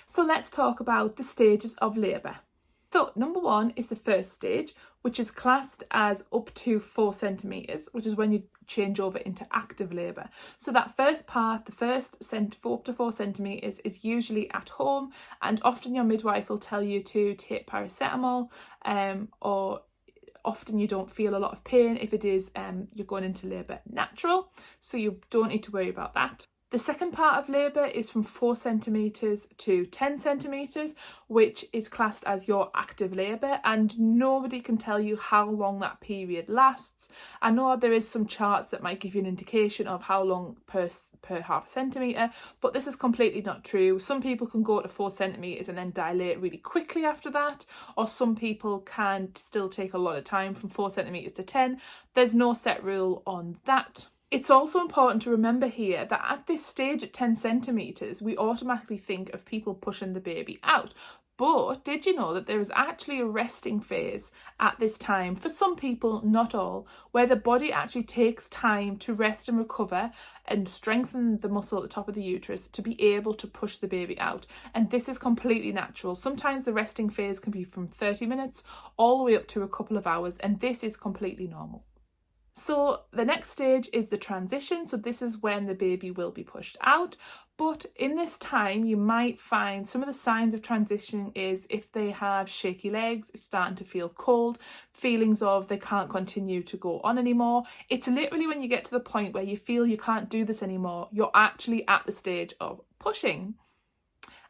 So let's talk about the stages of labour. So number 1 is the first stage, which is classed as up to 4 centimetres, which is when you change over into active labour. So that first part, the first up to 4 centimetres, is usually at home, and often your midwife will tell you to take paracetamol, or often you don't feel a lot of pain. If it is, you're going into labour natural, so you don't need to worry about that. The second part of labour is from 4 centimetres to 10 centimetres, which is classed as your active labour, and nobody can tell you how long that period lasts. I know there is some charts that might give you an indication of how long per half a centimetre, but this is completely not true. Some people can go to 4 centimetres and then dilate really quickly after that, or some people can still take a lot of time from 4 centimetres to 10. There's no set rule on that. It's also important to remember here that at this stage at 10 centimetres, we automatically think of people pushing the baby out. But did you know that there is actually a resting phase at this time, for some people, not all, where the body actually takes time to rest and recover and strengthen the muscle at the top of the uterus to be able to push the baby out. And this is completely natural. Sometimes the resting phase can be from 30 minutes all the way up to a couple of hours, and this is completely normal. So the next stage is the transition. So this is when the baby will be pushed out. But in this time, you might find some of the signs of transition is if they have shaky legs, starting to feel cold, feelings of they can't continue to go on anymore. It's literally when you get to the point where you feel you can't do this anymore, you're actually at the stage of pushing.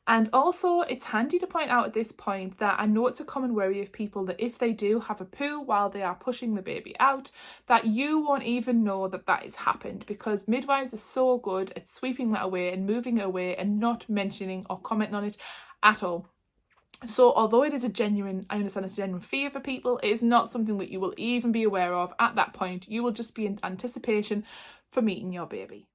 And also, it's handy to point out at this point that I know it's a common worry of people that if they do have a poo while they are pushing the baby out, that you won't even know that that has happened, because midwives are so good at sweeping that away and moving it away and not mentioning or commenting on it at all. So although it is I understand it's a genuine fear for people, it is not something that you will even be aware of at that point. You will just be in anticipation for meeting your baby.